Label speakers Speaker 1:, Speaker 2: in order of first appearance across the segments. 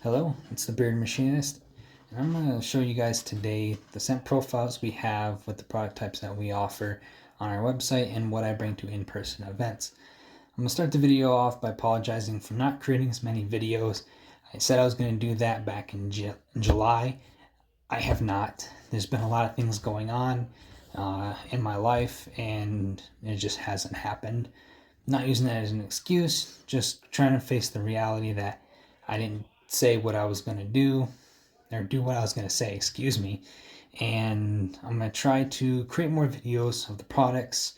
Speaker 1: Hello, it's the Bearded Machinist, and I'm going to show you guys today the scent profiles we have with the product types that we offer on our website and what I bring to in-person events. I'm going to start the video off by apologizing for not creating as many videos. I said I was going to do that back in July. I have not. There's been a lot of things going on in my life, and it just hasn't happened. Not using that as an excuse, just trying to face the reality that I didn't say what I was going to do, or do what I was going to say, excuse me. And I'm going to try to create more videos of the products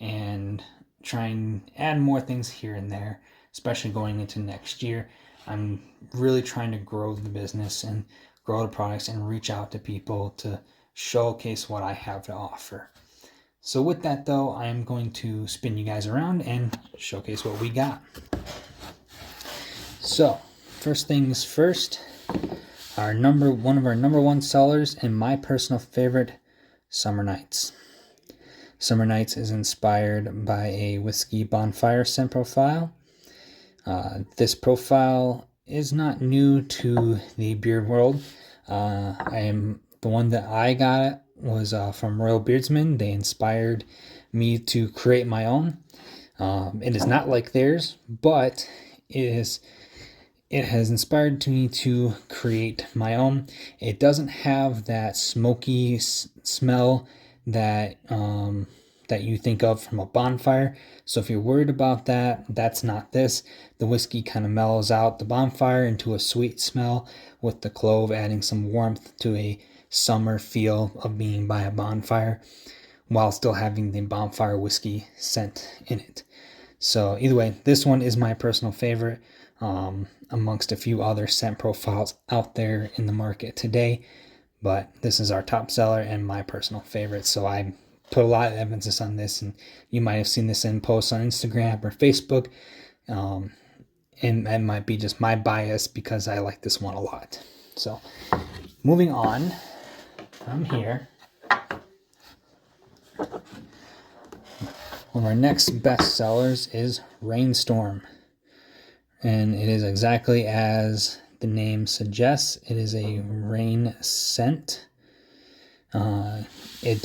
Speaker 1: and try and add more things here and there, especially going into next year. I'm really trying to grow the business and grow the products and reach out to people to showcase what I have to offer. So with that though, I am going to spin you guys around and showcase what we got. So first things first, one of our number one sellers and my personal favorite, Summer Nights. Summer Nights is inspired by a whiskey bonfire scent profile. This profile is not new to the beard world. The one that I got was from Royal Beardsman. They inspired me to create my own. It is not like theirs, but it has inspired me to create my own. It doesn't have that smoky smell that you think of from a bonfire. So if you're worried about that, that's not this. The whiskey kind of mellows out the bonfire into a sweet smell, with the clove adding some warmth to a summer feel of being by a bonfire, while still having the bonfire whiskey scent in it. So either way, this one is my personal favorite amongst a few other scent profiles out there in the market today. But this is our top seller and my personal favorite. So I put a lot of emphasis on this, and you might have seen this in posts on Instagram or Facebook. And that might be just my bias because I like this one a lot. So moving on from here, one of our next best sellers is Rainstorm. And it is exactly as the name suggests. It is a rain scent. It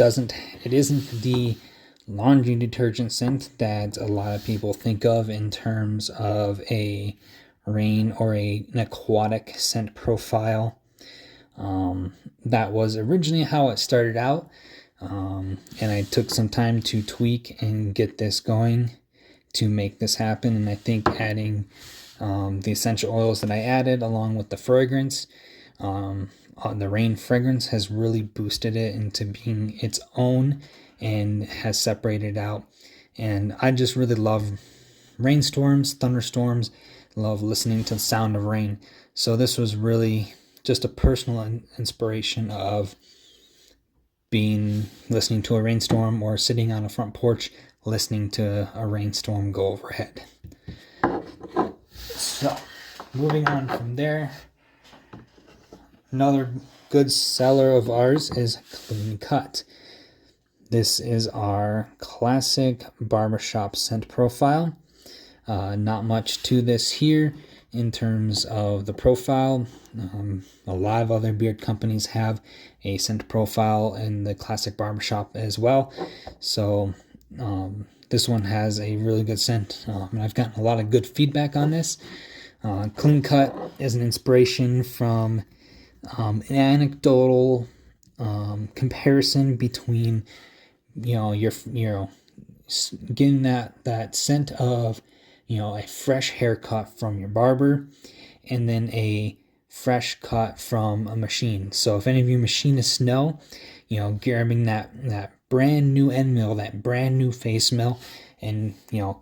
Speaker 1: isn't the laundry detergent scent that a lot of people think of in terms of a rain or an aquatic scent profile. That was originally how it started out. And I took some time to tweak and get this going to make this happen. And I think adding the essential oils that I added along with the fragrance, the rain fragrance, has really boosted it into being its own and has separated out. And I just really love rainstorms, thunderstorms, love listening to the sound of rain. So this was really just a personal inspiration of listening to a rainstorm, or sitting on a front porch listening to a rainstorm go overhead. So moving on from there, another good seller of ours is Clean Cut. This is our classic barbershop scent profile. Not much to this here in terms of the profile. A lot of other beard companies have a scent profile in the classic barbershop as well. So this one has a really good scent. And I've gotten a lot of good feedback on this. Clean Cut is an inspiration from an anecdotal comparison between your getting that scent of a fresh haircut from your barber, and then a fresh cut from a machine. So if any of you machinists know, grabbing that brand new end mill, that brand new face mill, and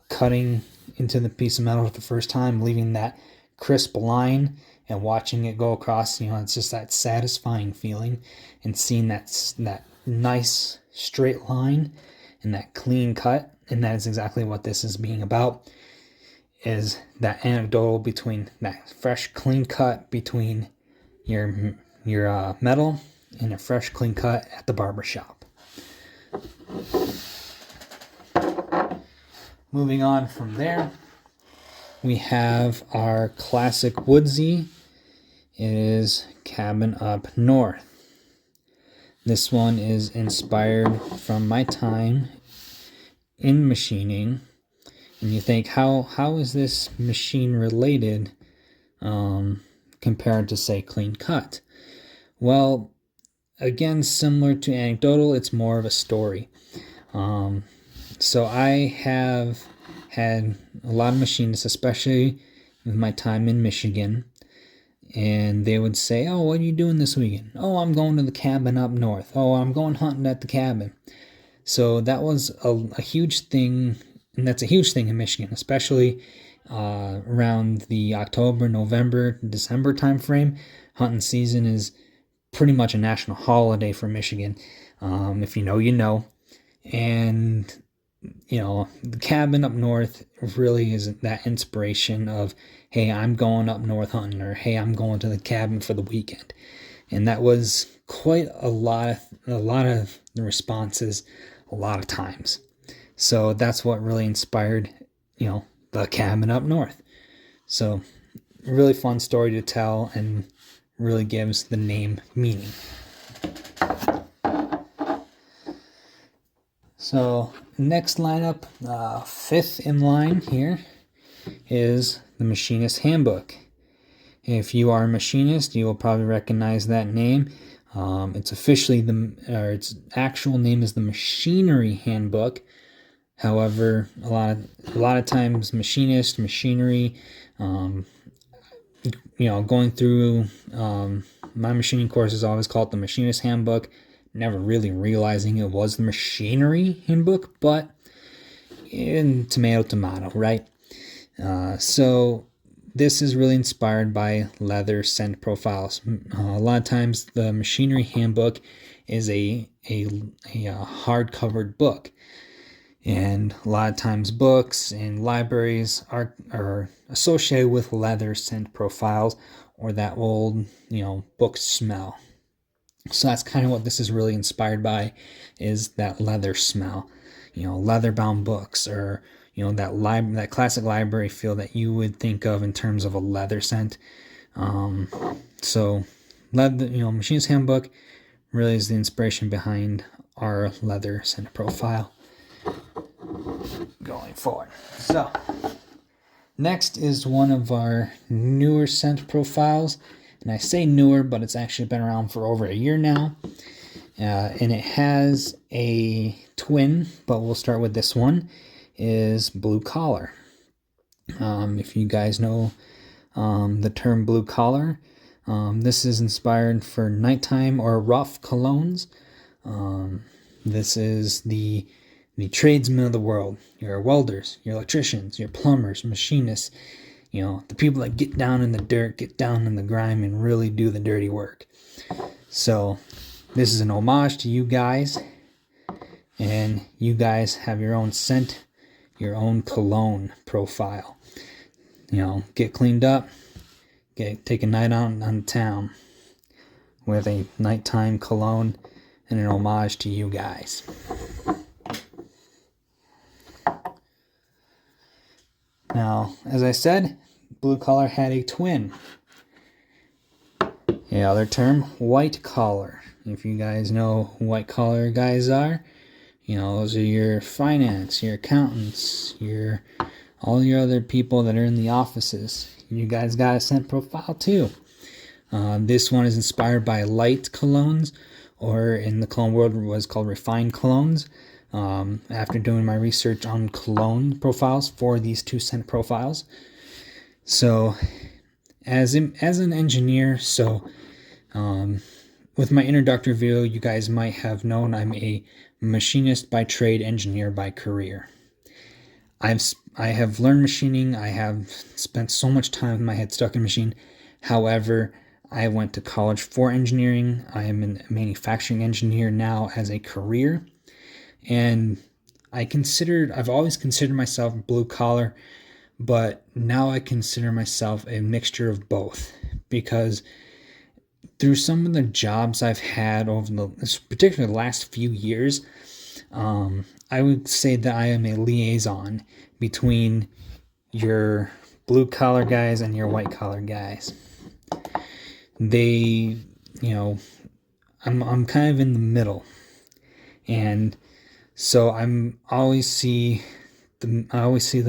Speaker 1: cutting into the piece of metal for the first time, leaving that crisp line and watching it go across, it's just that satisfying feeling, and seeing that nice straight line and that clean cut. And that is exactly what this is being about, is that anecdotal between that fresh clean cut between your metal and a fresh clean cut at the barber shop. Moving on from there, we have our classic Woodsy is Cabin Up North. This one is inspired from my time in machining. And you think, how is this machine related compared to, say, Clean Cut? Well, again, similar to anecdotal, it's more of a story. So I have had a lot of machinists, especially with my time in Michigan, and they would say, "Oh, what are you doing this weekend?" "Oh, I'm going to the cabin up north." "Oh, I'm going hunting at the cabin." So that was a huge thing, and that's a huge thing in Michigan, especially around the October, November, December timeframe. Hunting season is pretty much a national holiday for Michigan. If you know, you know. And, the cabin up north really is that inspiration of, hey, I'm going up north hunting, or hey, I'm going to the cabin for the weekend. And that was quite a lot of the responses a lot of times. So that's what really inspired, the cabin up north. So really fun story to tell, and really gives the name meaning. So next lineup, fifth in line here, is the Machinist Handbook. If you are a machinist, you will probably recognize that name. It's officially its actual name is the Machinery Handbook. However, a lot of times machinist, machinery, going through my machining course is always called the Machinist Handbook, never really realizing it was the Machinery Handbook, but in tomato, right? So this is really inspired by leather scent profiles. A lot of times the Machinery Handbook is a hard-covered book. And a lot of times books and libraries are associated with leather scent profiles, or that old, book smell. So that's kind of what this is really inspired by, is that leather smell. Leather-bound books, or, that classic library feel that you would think of in terms of a leather scent. So leather, Machinist Handbook really is the inspiration behind our leather scent profile going forward. So next is one of our newer scent profiles, and I say newer, but it's actually been around for over a year now, and it has a twin, but we'll start with this one, is Blue Collar. If you guys know the term blue collar, this is inspired for nighttime or rough colognes. This is the tradesmen of the world, your welders, your electricians, your plumbers, machinists, the people that get down in the dirt, get down in the grime, and really do the dirty work. So this is an homage to you guys, and you guys have your own scent, your own cologne profile. Get cleaned up, take a night out on town with a nighttime cologne and an homage to you guys. Now, as I said, Blue Collar had a twin. The other term, White Collar. If you guys know who white collar guys are, those are your finance, your accountants, all your other people that are in the offices. You guys got a scent profile too. This one is inspired by light colognes, or in the cologne world it was called refined colognes. After doing my research on cologne profiles for these two scent profiles. So as an engineer, with my introductory video, you guys might have known I'm a machinist by trade, engineer by career. I have learned machining. I have spent so much time with my head stuck in machine. However, I went to college for engineering. I am a manufacturing engineer now as a career. And I've always considered myself blue collar, but now I consider myself a mixture of both, because through some of the jobs I've had particularly the last few years, I would say that I am a liaison between your blue collar guys and your white collar guys. they, you know, I'm kind of in the middle, and so I always see the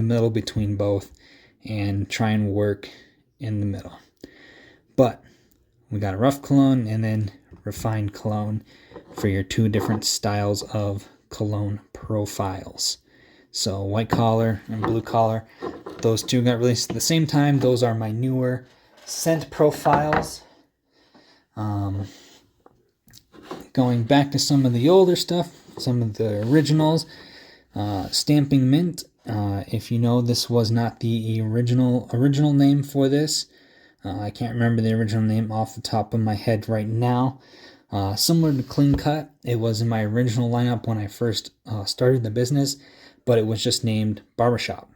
Speaker 1: middle between both, and try and work in the middle. But we got a rough cologne and then refined cologne for your two different styles of cologne profiles. So white collar and blue collar, those two got released at the same time. Those are my newer scent profiles. Going back to some of the older stuff, some of the originals, Stamping Mint. If you know, this was not the original name for this. I can't remember the original name off the top of my head right now. Similar to Clean Cut, it was in my original lineup when I first started the business, but it was just named Barbershop.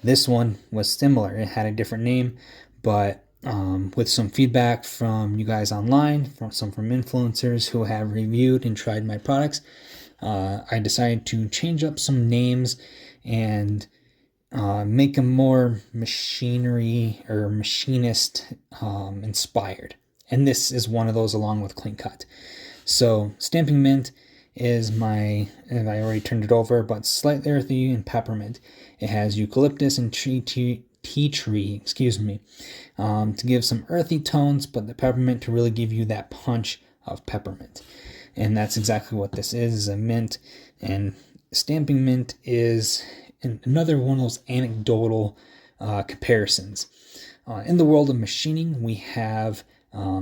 Speaker 1: This one was similar. It had a different name, but with some feedback from you guys online, from influencers who have reviewed and tried my products, I decided to change up some names and make them more machinery or machinist inspired. And this is one of those along with Clean Cut. So Stamping Mint is and I already turned it over, but slightly earthy and peppermint. It has eucalyptus and tea tree, to give some earthy tones, but the peppermint to really give you that punch of peppermint. And that's exactly what this is a mint. And Stamping Mint is another one of those anecdotal comparisons. In the world of machining, we have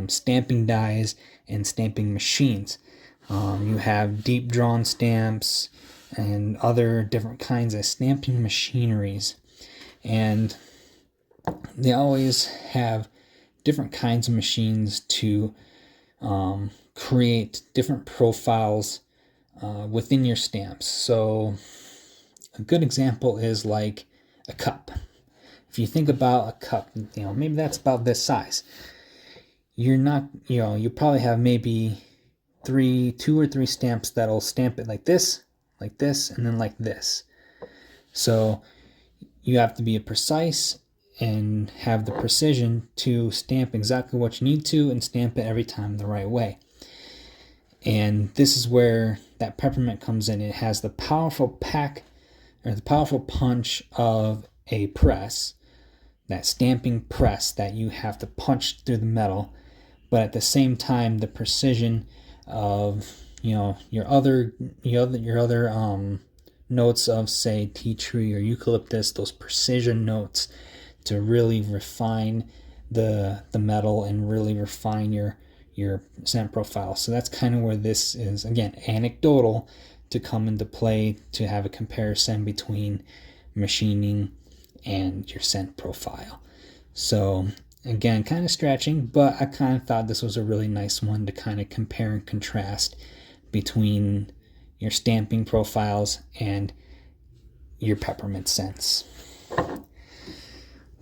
Speaker 1: stamping dies and stamping machines. You have deep drawn stamps and other different kinds of stamping machineries. And they always have different kinds of machines to create different profiles within your stamps. So a good example is like a cup. If you think about a cup, maybe that's about this size. You're not, you probably have maybe 2 or 3 stamps that'll stamp it like this, and then like this. So you have to be precise and have the precision to stamp exactly what you need to and stamp it every time the right way. And this is where that peppermint comes in. It has the powerful punch of a press, that stamping press that you have to punch through the metal, but at the same time the precision of your other notes of, say, tea tree or eucalyptus, those precision notes to really refine the metal and really refine your scent profile. So that's kind of where this is, again, anecdotal to come into play, to have a comparison between machining and your scent profile. So again, kind of stretching, but I kind of thought this was a really nice one to kind of compare and contrast between your stamping profiles and your peppermint scents.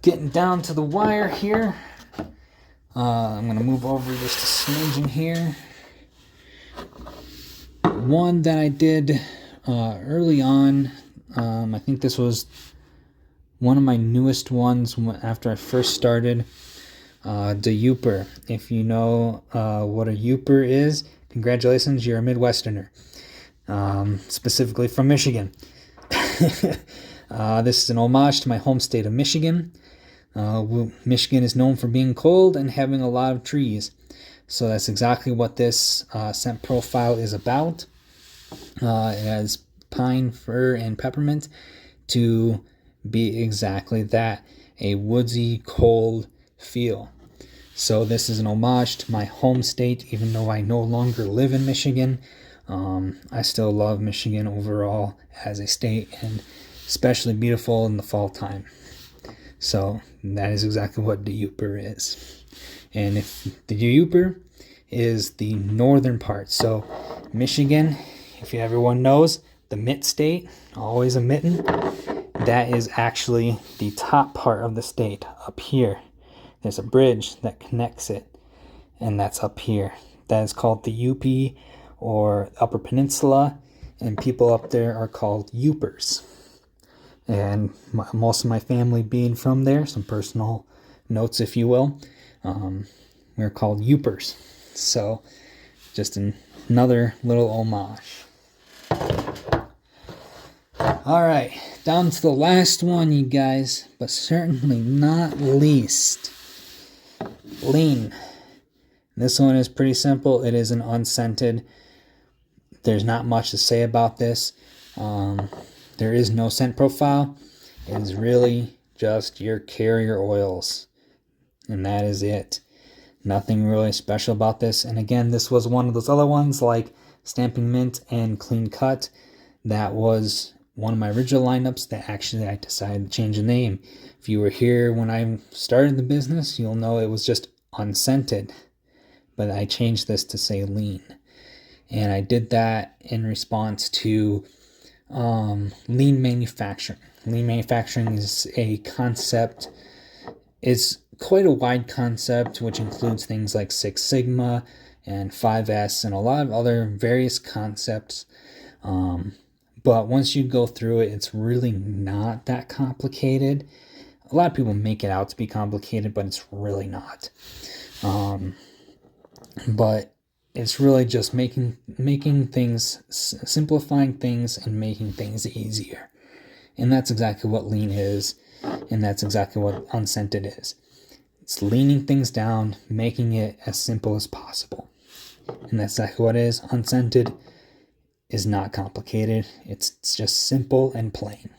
Speaker 1: Getting down to the wire here. I'm going to move over just a smidgen here. One that I did early on, I think this was one of my newest ones after I first started, the Youper. If you know what a Youper is, congratulations, you're a Midwesterner, specifically from Michigan. This is an homage to my home state of Michigan. Michigan is known for being cold and having a lot of trees. So that's exactly what this scent profile is about. It has pine, fir, and peppermint to be exactly that, a woodsy, cold feel. So this is an homage to my home state, even though I no longer live in Michigan. I still love Michigan overall as a state, and especially beautiful in the fall time. So that is exactly what the Youper is. And if the Youper is the northern part, so Michigan, if everyone knows, the mitt state, always a mitten, that is actually the top part of the state, up here. There's a bridge that connects it, and that's up here. That is called the UP, or Upper Peninsula, and people up there are called Youpers. And most of my family being from there, some personal notes, if you will. we're called Youpers. So just another little homage. All right, down to the last one, you guys, but certainly not least, lean. This one is pretty simple. It is an unscented. There's not much to say about this. There is no scent profile. It is really just your carrier oils, and that is it. Nothing really special about this. And again, this was one of those other ones like Stamping Mint and Clean Cut. That was one of my original lineups that actually I decided to change the name. If you were here when I started the business, you'll know it was just unscented. But I changed this to say lean. And I did that in response to lean manufacturing. Lean manufacturing is a concept. It's quite a wide concept, which includes things like Six Sigma and 5S and a lot of other various concepts. But once you go through it, it's really not that complicated. A lot of people make it out to be complicated, but it's really not. But it's really just making things, simplifying things and making things easier. And that's exactly what lean is, and that's exactly what unscented is. It's leaning things down, making it as simple as possible. And that's exactly what it is. Unscented is not complicated. It's just simple and plain.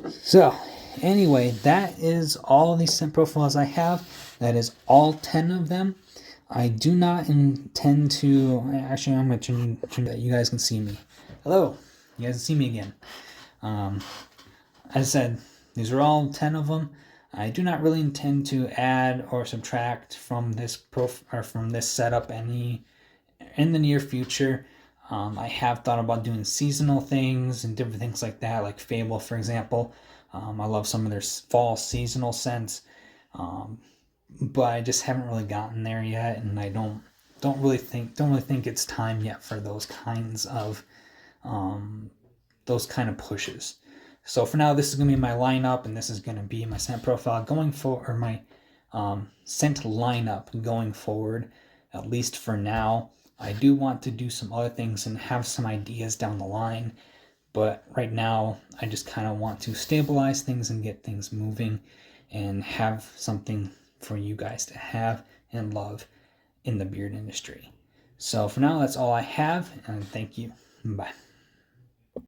Speaker 1: So, anyway, that is all the scent profiles I have. That is all 10 of them. I do not intend to... Actually, I'm going to turn that you guys can see me. Hello. You guys can see me again. As I said, these are all 10 of them. I do not really intend to add or subtract from this from this setup any in the near future. I have thought about doing seasonal things and different things like that, like Fable, for example. I love some of their fall seasonal scents, but I just haven't really gotten there yet, and I don't really think it's time yet for those kinds of pushes. So for now, this is going to be my lineup, and this is going to be my scent profile going forward, or my scent lineup going forward, at least for now. I do want to do some other things and have some ideas down the line, but right now I just kind of want to stabilize things and get things moving and have something for you guys to have and love in the beard industry. So for now, that's all I have, and thank you. Bye.